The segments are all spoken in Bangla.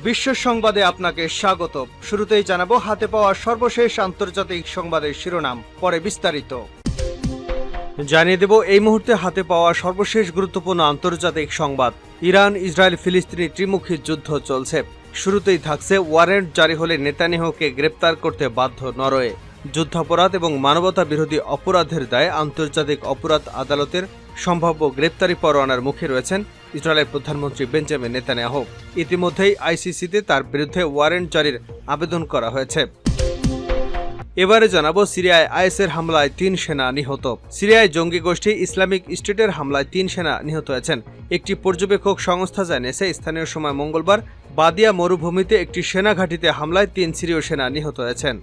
বিশ্ব সংবাদে আপনাকে স্বাগত। শুরুতেই জানাবো হাতে পাওয়া সর্বশেষ আন্তর্জাতিক সংবাদের শিরোনাম, পরে বিস্তারিত। জানিয়ে দেব এই মুহূর্তে হাতে পাওয়া সর্বশেষ গুরুত্বপূর্ণ আন্তর্জাতিক সংবাদ। ইরান ইসরায়েল ফিলিস্তিনি ত্রিমুখী যুদ্ধ চলছে। শুরুতেই থাকছে ওয়ারেন্ট জারি হলে নেতানিয়াহুকে গ্রেপ্তার করতে বাধ্য নরওয়ে। যুদ্ধাপরাধ এবং মানবতা বিরোধী অপরাধের দায়ে আন্তর্জাতিক অপরাধ আদালতের সম্ভাব্য গ্রেপ্তারি পরোয়ানার মুখে রয়েছেন ইসরায়েলের প্রধানমন্ত্রী বেঞ্জামিন নেতানিয়াহু। ইতিমধ্যেই আইসিসিতে তার বিরুদ্ধে ওয়ারেন্ট জারির আবেদন করা হয়েছে। এবারে জানাবো সিরিয়ায় আইএসের হামলায় ৩ সেনা নিহত। সিরিয়ায় জঙ্গি গোষ্ঠী ইসলামিক স্টেটের হামলায় ৩ সেনা নিহত হয়েছেন। একটি পর্যবেক্ষক সংস্থা জানিয়েছে স্থানীয় সময় মঙ্গলবার বাদিয়া মরুভূমিতে একটি সেনা ঘাঁটিতে হামলায় ৩ সিরীয় সেনা নিহত হয়েছেন।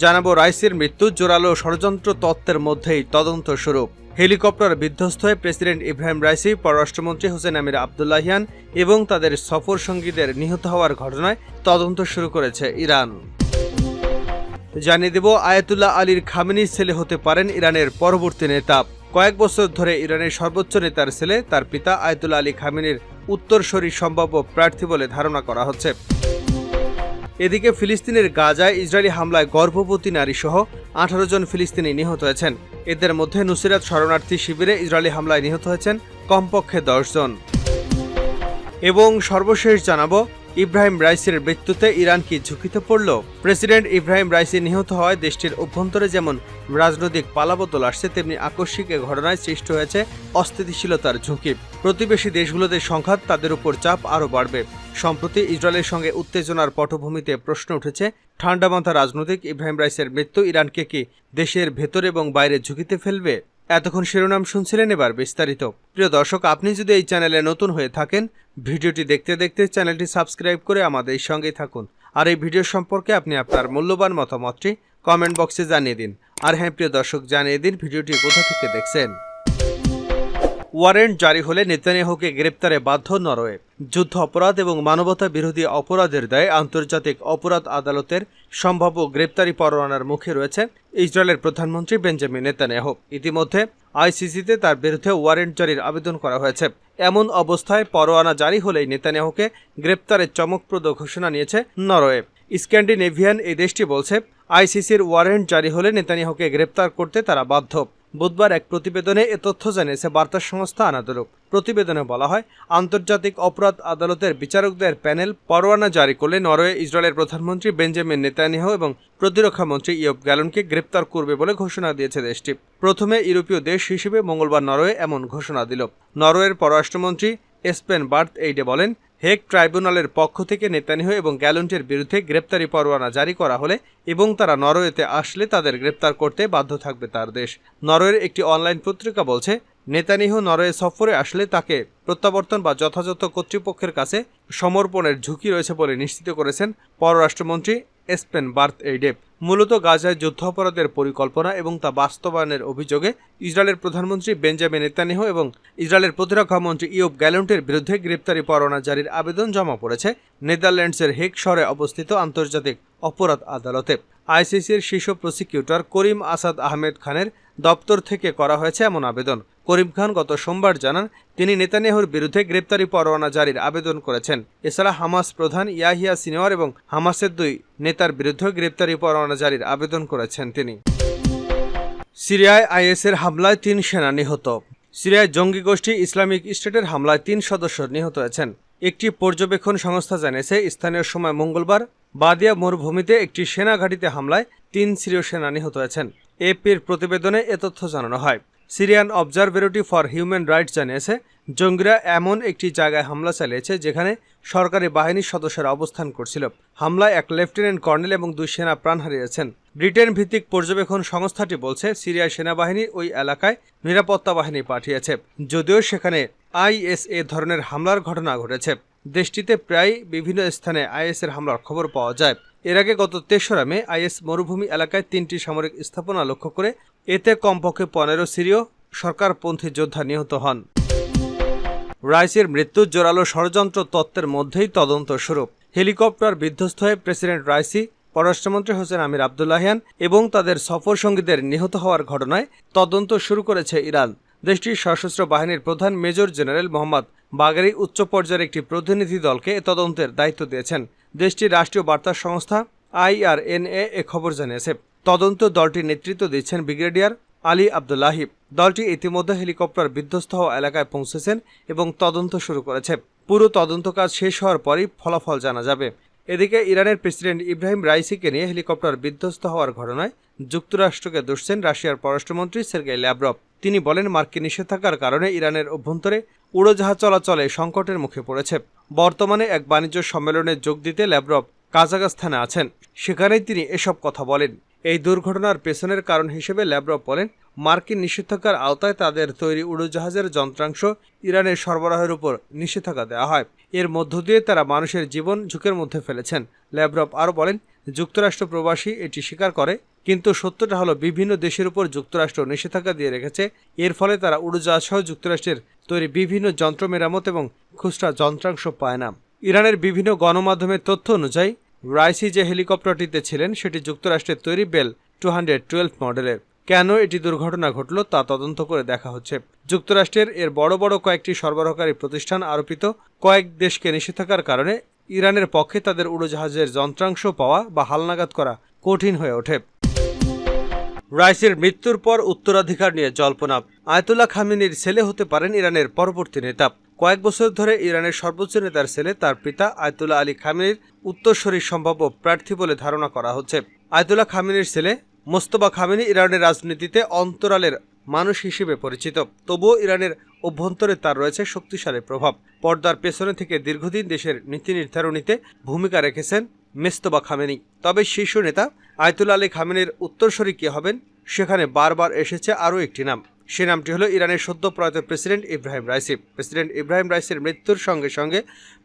জানাবো রাইসির মৃত্যু জোরালো ষড়যন্ত্র তত্ত্বের মধ্যেই তদন্ত শুরু। হেলিকপ্টার বিধ্বস্ত হয়ে প্রেসিডেন্ট ইব্রাহিম রাইসি, পররাষ্ট্রমন্ত্রী হোসেন আমির আবদুল্লাহিয়ান এবং তাদের সফর সঙ্গীদের নিহত হওয়ার ঘটনায় তদন্ত শুরু করেছে ইরান। জানিয়ে দেব আয়াতুল্লাহ আলীর খামেনির ছেলে হতে পারেন ইরানের পরবর্তী নেতা। কয়েক বছর ধরে ইরানের সর্বোচ্চ নেতার ছেলে তার পিতা আয়াতুল্লাহ আলী খামেনির উত্তরসূরি সম্ভাব্য প্রার্থী বলে ধারণা করা হচ্ছে। এদিকে ফিলিস্তিনের গাজায় ইসরায়েলি হামলায় গর্ভবতী নারীসহ 18 জন ফিলিস্তিনি নিহত হয়েছেন। এদের মধ্যে নুসিরাত শরণার্থী শিবিরে ইসরায়েলি হামলায় নিহত হয়েছেন কমপক্ষে 10 জন। এবং সর্বশেষ জানাবো ইব্রাহিম রাইসির মৃত্যুতে ইরান কি ঝুঁকিতে পড়ল? প্রেসিডেন্ট ইব্রাহিম রাইসি নিহত হওয়ায় দেশটির অভ্যন্তরে যেমন রাজনৈতিক পালাবদল আসছে, তেমনি আকস্মিক এ ঘটনায় সৃষ্টি হয়েছে অস্থিতিশীলতার ঝুঁকি। প্রতিবেশী দেশগুলোতে সংঘাত, তাদের উপর চাপ আরও বাড়বে। সম্প্রতি ইসরায়েলের সঙ্গে উত্তেজনার পটভূমিতে প্রশ্ন উঠেছে, ঠান্ডা মাথা রাজনৈতিক ইব্রাহিম রাইসের মৃত্যু ইরানকে কি দেশের ভেতর এবং বাইরে ঝুঁকিতে ফেলবে? এতক্ষণ শিরোনাম শুনছিলেন, এবার বিস্তারিত। প্রিয় দর্শক, আপনি যদি এই চ্যানেলে নতুন হয়ে থাকেন, ভিডিওটি দেখতে দেখতে চ্যানেলটি সাবস্ক্রাইব করে আমাদের সঙ্গেই থাকুন। আর এই ভিডিও সম্পর্কে আপনি আপনার মূল্যবান মতামতটি কমেন্ট বক্সে জানিয়ে দিন। আর হ্যাঁ প্রিয় দর্শক, জানিয়ে দিন ভিডিওটি কোথা থেকে দেখছেন। ওয়ারেন্ট জারি হলে নেতানিয়াহুকে গ্রেপ্তারে বাধ্য নরওয়ে। যুদ্ধ অপরাধ এবং মানবতা বিরোধী অপরাধের দায়ে আন্তর্জাতিক অপরাধ আদালতের সম্ভাব্য গ্রেপ্তারি পরোয়ানার মুখে রয়েছে ইসরায়েলের প্রধানমন্ত্রী বেঞ্জামিন নেতানিয়াহু। ইতিমধ্যে আইসিসিতে তার বিরুদ্ধে ওয়ারেন্ট জারির আবেদন করা হয়েছে। এমন অবস্থায় পরোয়ানা জারি হলেই নেতানিয়াহুকে গ্রেপ্তারের চমকপ্রদ ঘোষণা নিয়েছে নরওয়ে। স্ক্যান্ডিনেভিয়ান এই দেশটি বলছে, আইসিসির ওয়ারেন্ট জারি হলে নেতানিয়াহুকে গ্রেপ্তার করতে তারা বাধ্য। বুধবার এক প্রতিবেদনে এ তথ্য জানিয়েছে বার্তা সংস্থা আনাদোলু। প্রতিবেদনে বলা হয়, আন্তর্জাতিক অপরাধ আদালতের বিচারকদের প্যানেল পরোয়ানা জারি করলে নরওয়ে ইসরায়েলের প্রধানমন্ত্রী বেঞ্জামিন নেতানিয়াহু এবং প্রতিরক্ষা মন্ত্রী ইয়োব গ্যালনকে গ্রেপ্তার করবে বলে ঘোষণা দিয়েছে দেশটি। প্রথমে ইউরোপীয় দেশ হিসেবে মঙ্গলবার নরওয়ে এমন ঘোষণা দিল। নরওয়ের পররাষ্ট্রমন্ত্রী এসপেন বার্থ এইডে বলেন, হেগ ট্রাইব্যুনালের পক্ষ থেকে নেতানিয়াহু এবং গ্যালন্টের বিরুদ্ধে গ্রেপ্তারি পরোয়ানা জারি করা হলে এবং তারা নরওয়েতে আসলে তাদের গ্রেপ্তার করতে বাধ্য থাকবে তার দেশ। নরওয়ের একটি অনলাইন পত্রিকা বলছে, নেতানিয়াহু নরওয়ে সফরে আসলে তাকে প্রত্যাবর্তন বা যথাযথ কর্তৃপক্ষের কাছে সমর্পণের ঝুঁকি রয়েছে বলে নিশ্চিত করেছেন পররাষ্ট্রমন্ত্রী এসপেন বার্থ এইডে। মূলত গাজায় যুদ্ধাপরাধের পরিকল্পনা এবং তা বাস্তবায়নের অভিযোগে ইসরায়েলের প্রধানমন্ত্রী বেঞ্জামিন নেতানিয়াহু এবং ইসরায়েলের প্রতিরক্ষা মন্ত্রী ইয়োব গ্যালন্টের বিরুদ্ধে গ্রেপ্তারি পরোয়ানা জারির আবেদন জমা পড়েছে নেদারল্যান্ডসের হেগ শহরে অবস্থিত আন্তর্জাতিক অপরাধ আদালতে। আইসিসির শীর্ষ প্রসিকিউটর করিম আসাদ আহমেদ খানের দপ্তর থেকে করা হয়েছে এমন আবেদন। করিম খান গত সোমবার জানান, তিনি নেতানিয়াহুর বিরুদ্ধে গ্রেপ্তারি পরোয়ানা জারির আবেদন করেছেন। এছাড়া হামাস প্রধান ইয়াহিয়া সিনওয়ার এবং হামাসের 2 নেতার বিরুদ্ধে গ্রেপ্তারি পরোয়ানা জারির আবেদন করেছেন তিনি। সিরিয়ায় আইএসের হামলায় 3 সেনা নিহত। সিরিয়ায় জঙ্গি গোষ্ঠী ইসলামিক স্টেটের হামলায় 3 সদস্য নিহত হয়েছেন। একটি পর্যবেক্ষণ সংস্থা জানিয়েছে স্থানীয় সময় মঙ্গলবার বাদিয়া মরুভূমিতে একটি সেনা ঘাঁটিতে হামলায় 3 সিরীয় সেনা নিহত হয়েছেন। এপির প্রতিবেদনে এ তথ্য জানানো হয়। Syrian observatory for human rights জানিয়েছে, জঙ্গিরা এমন একটি জায়গায় হামলা চালিয়েছে যেখানে সরকারি বাহিনীর সদস্যরা অবস্থান করছিল। হামলায় এক লেফটেন্যান্ট কর্নেল এবং 2 সেনা প্রাণ হারিয়েছেন। ব্রিটেন ভিত্তিক পর্যবেক্ষণ সংস্থাটি বলছে, সিরিয়ার সেনাবাহিনী ওই এলাকায় নিরাপত্তা বাহিনী পাঠিয়েছে, যদিও সেখানে আইএসএ ধরনের হামলার ঘটনা ঘটেছে। দেশটিতে প্রায় বিভিন্ন স্থানে আইএসের হামলার খবর পাওয়া যায়। এর আগে গত 3রা মে আইএস মরুভূমি এলাকায় 3টি সামরিক স্থাপনা লক্ষ্য করে এতে কমপক্ষে 15 সিরীয় সরকারপন্থী যোদ্ধা নিহত হন। রাইসির মৃত্যু জোরালো ষড়যন্ত্র তত্ত্বের মধ্যেই তদন্ত শুরু। হেলিকপ্টার বিধ্বস্ত হয়ে প্রেসিডেন্ট রাইসি, পররাষ্ট্রমন্ত্রী হোসেন আমির আবদুল্লাহিয়ান এবং তাদের সফর সঙ্গীদের নিহত হওয়ার ঘটনায় তদন্ত শুরু করেছে ইরান। দেশটির সশস্ত্র বাহিনীর প্রধান মেজর জেনারেল মোহাম্মদ বাগেরি উচ্চ পর্যায়ের একটি প্রতিনিধি দলকে এ তদন্তের দায়িত্ব দিয়েছেন। দেশটির রাষ্ট্রীয় বার্তা সংস্থা IRNA এ খবর জানিয়েছে। তদন্ত দলটির নেতৃত্ব দিচ্ছেন ব্রিগেডিয়ার আলী আব্দুল্লাহি। দলটি ইতিমধ্যে হেলিকপ্টার বিধ্বস্ত হওয়া এলাকায় পৌঁছেছেন এবং তদন্ত শুরু করেছে। পুরো তদন্ত কাজ শেষ হওয়ার পরই ফলাফল জানা যাবে। এদিকে ইরানের প্রেসিডেন্ট ইব্রাহিম রাইসিকে নিয়ে হেলিকপ্টার বিধ্বস্ত হওয়ার ঘটনায় যুক্তরাষ্ট্রকে দোষছেন রাশিয়ার পররাষ্ট্রমন্ত্রী সের্গেই ল্যাভরভ। তিনি বলেন, মার্কিন নিষেধাজ্ঞার কারণে ইরানের অভ্যন্তরে উড়োজাহাজ চলাচলে সংকটের মুখে পড়েছে। বর্তমানে এক বাণিজ্য সম্মেলনে যোগ দিতে ল্যাভরভ কাজাখস্তানে আছেন, সেখানেই তিনি এসব কথা বলেন। এই দুর্ঘটনার পেছনের কারণ হিসেবে ল্যাভরভ বলেন, মার্কিন নিষেধাজ্ঞার আওতায় তাদের তৈরি উড়োজাহাজের যন্ত্রাংশ ইরানের সরবরাহের উপর নিষেধাজ্ঞা দেওয়া হয়। এর মধ্য দিয়ে তারা মানুষের জীবন ঝুঁকির মধ্যে ফেলেছেন। ল্যাভরভ আরও বলেন, যুক্তরাষ্ট্র প্রবাসী এটি স্বীকার করে, কিন্তু সত্যটা হলো বিভিন্ন দেশের উপর যুক্তরাষ্ট্র নিষেধাজ্ঞা দিয়ে রেখেছে। এর ফলে তারা উড়োজাহাজ সহ যুক্তরাষ্ট্রের তৈরি বিভিন্ন যন্ত্র মেরামত এবং খুচরা যন্ত্রাংশ পায় না। ইরানের বিভিন্ন গণমাধ্যমের তথ্য অনুযায়ী রাইসি যে হেলিকপ্টারটিতে ছিলেন সেটি যুক্তরাষ্ট্রের তৈরি বেল 212 মডেলের। কেন এটি দুর্ঘটনা ঘটল তা তদন্ত করে দেখা হচ্ছে। যুক্তরাষ্ট্রের এর বড় বড় কয়েকটি সরবরাহকারী প্রতিষ্ঠান আরোপিত কয়েক দেশকে নিষেধাজ্ঞার কারণে ইরানের পক্ষে তাদের উড়োজাহাজের যন্ত্রাংশ পাওয়া বা হালনাগাদ করা কঠিন হয়ে ওঠে। রাইসির মৃত্যুর পর উত্তরাধিকার নিয়ে জল্পনা। আয়াতুল্লাহ খামেনির ছেলে হতে পারেন ইরানের পরবর্তী নেতা। কয়েক বছর ধরে ইরানের সর্বোচ্চ নেতার ছেলে তার পিতা আয়াতুল্লাহ আলী খামেনির উত্তরসূরি সম্ভাব্য প্রার্থী বলে ধারণা করা হচ্ছে। আয়াতুল্লাহ খামেনির ছেলে মোস্তফা খামেনি ইরানের রাজনীতিতে অন্তরালের মানুষ হিসেবে পরিচিত। তবুও ইরানের অভ্যন্তরে তার রয়েছে শক্তিশালী প্রভাব। পর্দার পেছনে থেকে দীর্ঘদিন দেশের নীতি নির্ধারণীতে ভূমিকা রেখেছেন মোস্তফা খামেনি। তবে শীর্ষ নেতা আয়াতুল্লাহ আলী খামেনির উত্তরসূরি কে হবেন সেখানে বারবার এসেছে আরও একটি নাম। সে নামটি হলো ইরানের সদ্য প্রয়াত president Ibrahim Raisi. President Ibrahim রাইসির মৃত্যুর সঙ্গে সঙ্গে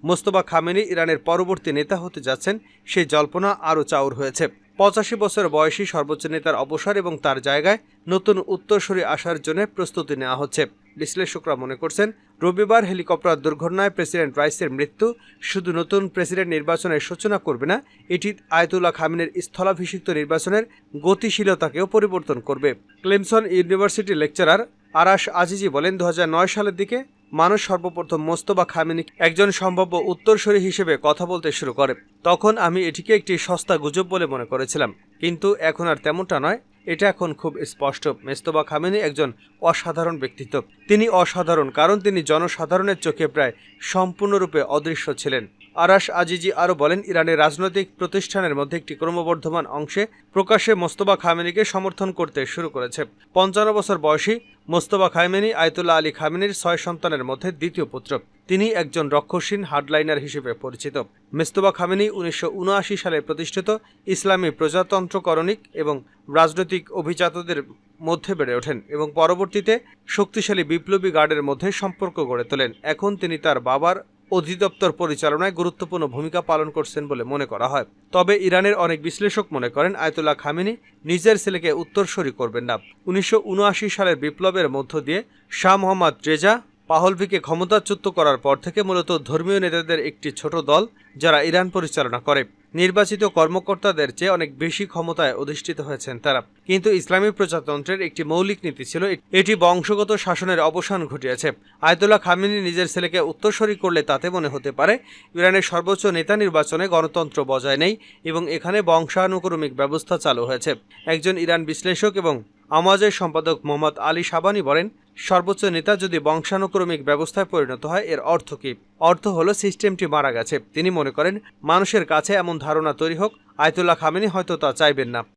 মোস্তফা খামেনি ইরানের পরবর্তী নেতা হতে যাচ্ছেন, সেই জল্পনা আরও চাউর হয়েছে। 85 বছর বয়সী সর্বোচ্চ নেতার অবসর এবং তার জায়গায় নতুন উত্তরসূরি আসার জন্য প্রস্তুতি নেওয়া হচ্ছে। বিশ্লেষকরা মনে করছেন, রবিবার হেলিকপ্টার দুর্ঘটনায় প্রেসিডেন্ট রাইসির মৃত্যু শুধু নতুন প্রেসিডেন্ট নির্বাচনের সূচনা করবে না, এটি আয়াতুল্লাহ খামেনির স্থলাভিষিক্ত নির্বাচনের গতিশীলতাকেও পরিবর্তন করবে। ক্লেমসন ইউনিভার্সিটির লেকচারার আরাশ আজিজি বলেন, 2009 সালের দিকে মানুষ সর্বপ্রথম মোস্তফা খামেনি একজন সম্ভাব্য উত্তরসূরি হিসেবে কথা বলতে শুরু করে। তখন আমি এটিকে একটি সস্তা গুজব বলে মনে করেছিলাম, কিন্তু এখন আর তেমনটা নয়। এটা এখন খুব স্পষ্ট, মোস্তফা খামেনি একজন অসাধারণ ব্যক্তিত্ব। তিনি অসাধারণ কারণ তিনি জনসাধারণের চোখে প্রায় সম্পূর্ণরূপে অদৃশ্য ছিলেন। আরাশ আজিজি আরও বলেন, ইরানের রাজনৈতিক প্রতিষ্ঠানের মধ্যে একটি ক্রমবর্ধমান অংশে প্রকাশ্যে মোস্তফা খামেনিকে সমর্থন করতে শুরু করেছে। 55 বছর বয়সী মোস্তফা খামেনি আয়াতুল্লাহ আলী খামেনির 6 সন্তানের মধ্যে দ্বিতীয় পুত্র। তিনি একজন রক্ষণশীল হার্ডলাইনার হিসেবে পরিচিত। মোস্তফা খামেনি 1979 সালে প্রতিষ্ঠিত ইসলামী প্রজাতন্ত্রকরণিক এবং রাজনৈতিক অভিজাতদের মধ্যে বেড়ে ওঠেন এবং পরবর্তীতে শক্তিশালী বিপ্লবী গার্ডের মধ্যে সম্পর্ক গড়ে তোলেন। এখন তিনি তার বাবার অধিদপ্তর পরিচালনায় গুরুত্বপূর্ণ ভূমিকা পালন করছেন বলে মনে করা হয়। তবে ইরানের অনেক বিশ্লেষক মনে করেন, আয়াতুল্লাহ খামেনি নিজের ছেলেকে উত্তরসূরি করবেন না। 1979 সালের বিপ্লবের মধ্য দিয়ে শাহ মোহাম্মদ রেজা পাহলভিকে ক্ষমতাচ্যুত করার পর থেকে মূলত ধর্মীয় নেতাদের একটি ছোট দল যারা ইরান পরিচালনা করে। নির্বাচিত কর্মকর্তাদের চেয়ে অনেক বেশি ক্ষমতায় অধিষ্ঠিত হয়েছেন তারা। কিন্তু ইসলামী প্রজাতন্ত্রের একটি মৌলিক নীতি ছিল, এটি বংশগত শাসনের অবসান ঘটিয়েছে। আয়াতুল্লাহ খামেনি নিজের ছেলেকে উত্তরসূরি করলে তাতে মনে হতে পারে ইরানের সর্বোচ্চ নেতা নির্বাচনে গণতন্ত্র বজায় নেই এবং এখানে বংশানুক্রমিক ব্যবস্থা চালু হয়েছে। একজন ইরান বিশ্লেষক এবং আমাজের সম্পাদক মোহাম্মদ আলী শাবানি বলেন, সর্বোচ্চ নেতা যদি বংশানুক্রমিক ব্যবস্থায় পরিণত হয় এর অর্থ কি? অর্থ হলো সিস্টেমটি মারা গেছে। তিনি মনে করেন মানুষের কাছে এমন ধারণা তৈরি হোক, আয়াতুল্লাহ খামেনি হয়তো তা চাইবেন না।